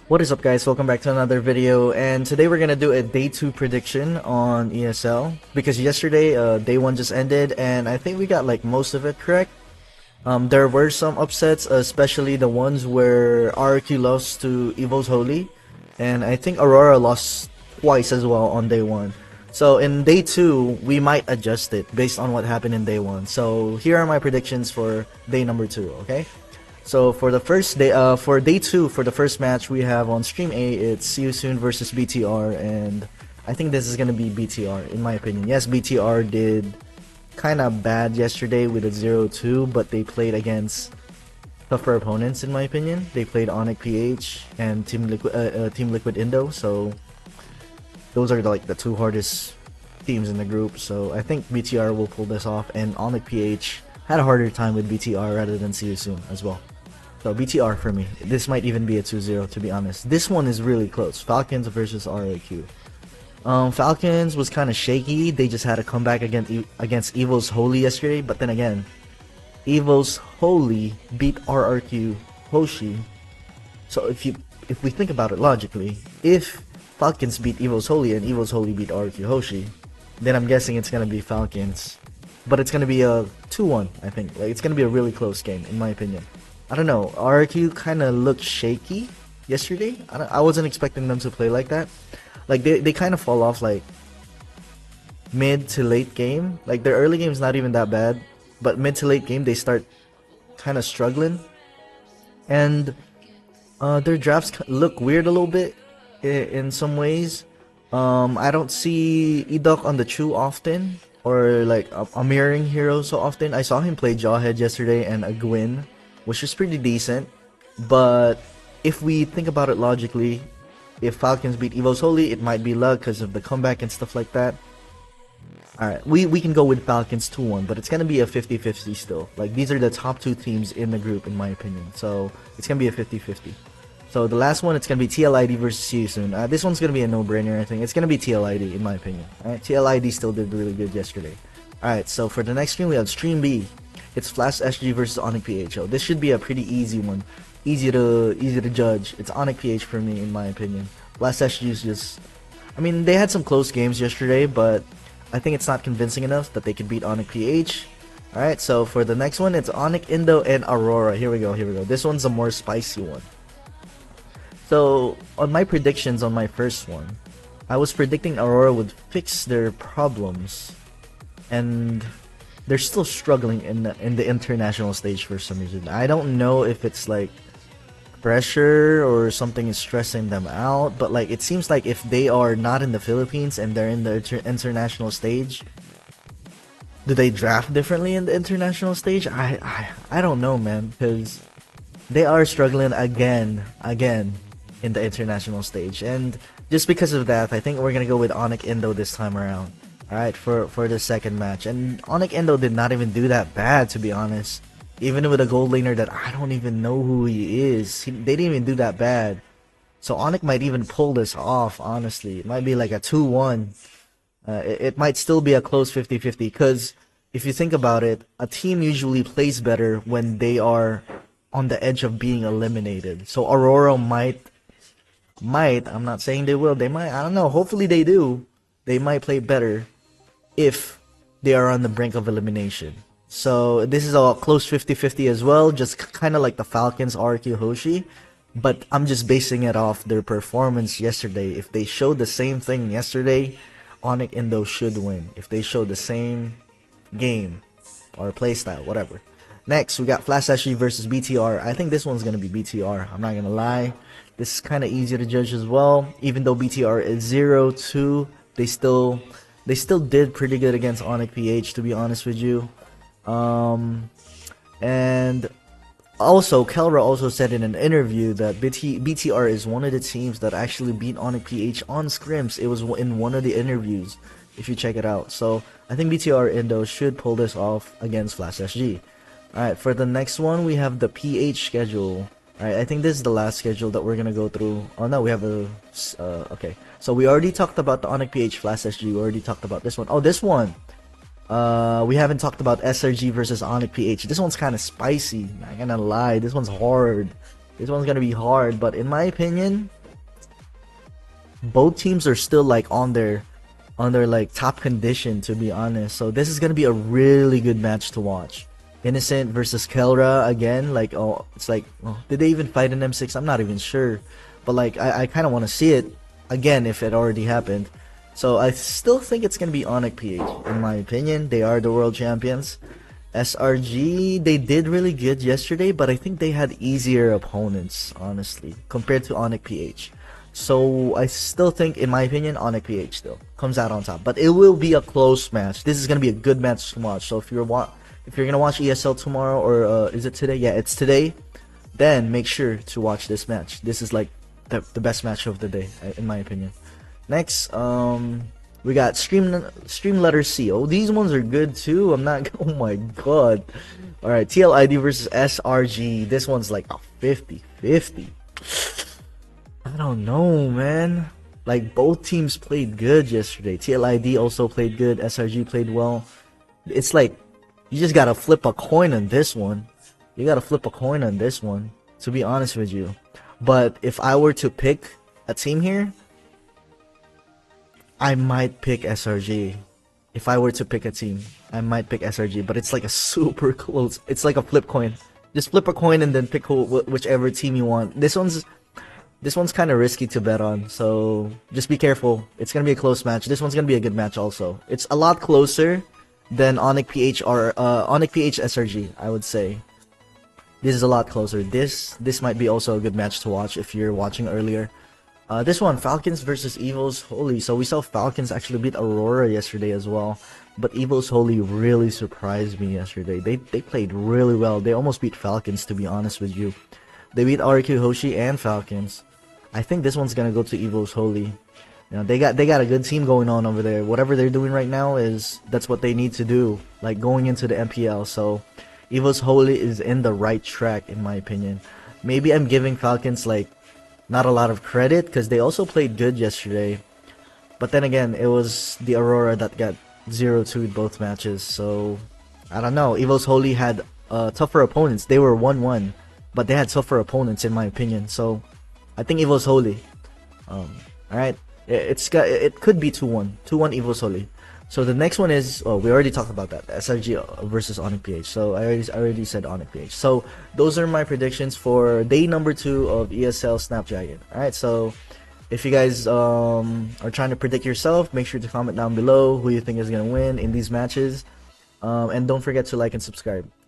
What is up, guys? Welcome back to another video, and today we're gonna do a day 2 prediction on ESL because yesterday day 1 just ended and I think we got like most of it correct. There were some upsets, especially the ones where RRQ lost to Evo's Holy, and I think Aurora lost twice as well on day 1. So in day 2 we might adjust it based on what happened in day 1. So here are my predictions for day number 2, okay? So for the first day, for day 2, for the first match we have on stream A, it's See You Soon versus BTR, and I think this is gonna be BTR in my opinion. Yes, BTR did kind of bad yesterday with a 0-2, but they played against tougher opponents in my opinion. They played Onic PH and Team Liquid Indo, so those are like the two hardest teams in the group. So I think BTR will pull this off, and Onic PH had a harder time with BTR rather than See You Soon as well. So BTR for me. This might even be a 2-0 to be honest. This one is really close. Falcons versus RRQ. Falcons was kind of shaky. They just had a comeback against Evo's Holy yesterday, but then again, Evo's Holy beat RRQ Hoshi. So if we think about it logically, if Falcons beat Evo's Holy and Evo's Holy beat RRQ Hoshi, then I'm guessing it's gonna be Falcons. But it's gonna be a 2-1, I think. Like, it's gonna be a really close game in my opinion. I don't know, RRQ kind of looked shaky yesterday. I wasn't expecting them to play like that. Like, they kind of fall off like mid to late game. Like, their early game's not even that bad, but mid to late game they start kind of struggling. And their drafts look weird a little bit in some ways. I don't see Edok on the Chu often, or like a mirroring hero so often. I saw him play Jawhead yesterday and a Gwyn, which is pretty decent. But if we think about it logically, if Falcons beat Evo's Holy, it might be luck because of the comeback and stuff like that. Alright, we can go with Falcons 2-1, but it's going to be a 50-50 still. Like, these are the top 2 teams in the group in my opinion. So it's going to be a 50-50. So the last one, it's going to be TLID versus See You Soon. This one's going to be a no-brainer, I think. It's going to be TLID in my opinion. Alright, TLID still did really good yesterday. Alright, so for the next stream, we have Stream B. It's Flash SG versus Onic PH. Oh, this should be a pretty easy one. Easy to judge. It's Onic PH for me in my opinion. Flash SG is just, I mean, they had some close games yesterday, but I think it's not convincing enough that they could beat Onic PH. Alright, so for the next one, it's Onic Indo and Aurora. Here we go. This one's a more spicy one. So on my predictions on my first one, I was predicting Aurora would fix their problems, and they're still struggling in the international stage for some reason. I don't know if it's like pressure or something is stressing them out, but like, it seems like if they are not in the Philippines and they're in the international stage, do they draft differently in the international stage? I don't know, man, because they are struggling again in the international stage, and just because of that, I think we're gonna go with Onic Indo this time around. Alright, for the second match. And Onic Indo did not even do that bad, to be honest. Even with a gold laner that I don't even know who he is. They didn't even do that bad. So Onic might even pull this off, honestly. It might be like a 2-1. It might still be a close 50-50. Because if you think about it, a team usually plays better when they are on the edge of being eliminated. So Aurora might, I'm not saying they will, they might, I don't know, hopefully they do. They might play better if they are on the brink of elimination. So this is a close 50-50 as well, just kind of like the Falcons RQ Hoshi, but I'm just basing it off their performance yesterday. If they showed the same thing yesterday, Onic Indo should win. If they show the same game or playstyle, whatever. Next, we got Flash SG versus BTR. I think this one's gonna be BTR. I'm not gonna lie. This is kind of easy to judge as well. Even though BTR is 0-2, they still did pretty good against Onic PH, to be honest with you. And also Kelra also said in an interview that BTR is one of the teams that actually beat Onic PH on scrims. It was in one of the interviews, if you check it out. So I think BTR Indo should pull this off against Flash SG. Alright, for the next one, we have the PH schedule. Alright, I think this is the last schedule that we're gonna go through. Oh no, we have a okay. So we already talked about the Onic PH Flash SG. We already talked about this one. Oh, this one. We haven't talked about SRG versus Onic PH. This one's kind of spicy. Not gonna lie, this one's hard. This one's gonna be hard, but in my opinion, both teams are still like on their like top condition, to be honest. So this is gonna be a really good match to watch. Innocent versus Kelra again. Like, oh, it's like, oh, did they even fight in M6? I'm not even sure, but like I kind of want to see it again if it already happened. So I still think it's gonna be Onic PH in my opinion. They are the world champions. SRG, they did really good yesterday, but I think they had easier opponents, honestly, compared to Onic PH. So I still think, in my opinion, Onic PH still comes out on top. But it will be a close match. This is gonna be a good match to watch. So if you're gonna watch ESL tomorrow, or is it today? Yeah, it's today. Then make sure to watch this match. This is like the best match of the day, in my opinion. Next, we got Streamletter C. Oh, these ones are good too. I'm not. Oh my god. All right, TLID versus SRG. This one's like a 50-50. I don't know, man. Like, both teams played good yesterday. TLID also played good. SRG played well. It's like you just gotta flip a coin on this one. You gotta flip a coin on this one, to be honest with you. But if I were to pick a team here, I might pick SRG. If I were to pick a team, I might pick SRG. But it's like a super close. It's like a flip coin. Just flip a coin and then pick whichever team you want. This one's kind of risky to bet on, so just be careful. It's gonna be a close match. This one's gonna be a good match also. It's a lot closer than Onic PH or Onic PH SRG, I would say. This is a lot closer. This might be also a good match to watch if you're watching earlier. This one, Falcons versus Evil's Holy. So we saw Falcons actually beat Aurora yesterday as well, but Evil's Holy really surprised me yesterday. They played really well. They almost beat Falcons, to be honest with you. They beat RQ Hoshi and Falcons. I think this one's gonna go to Evil's Holy. You know, they got a good team going on over there. Whatever they're doing right now that's what they need to do, like going into the MPL. So Evil's Holy is in the right track, in my opinion. Maybe I'm giving Falcons like not a lot of credit because they also played good yesterday. But then again, it was the Aurora that got 0-2 in both matches. So I don't know. Evil's Holy had tougher opponents. They were 1-1, but they had tougher opponents, in my opinion. So I think Evil's Holy. Alright, it could be 2-1 Evil's Holy. So the next one is, oh, we already talked about that, SRG versus Onic PH. So I already said Onic PH. So those are my predictions for day number 2 of ESL Snapdragon. Alright, so if you guys are trying to predict yourself, make sure to comment down below who you think is gonna win in these matches, and don't forget to like and subscribe.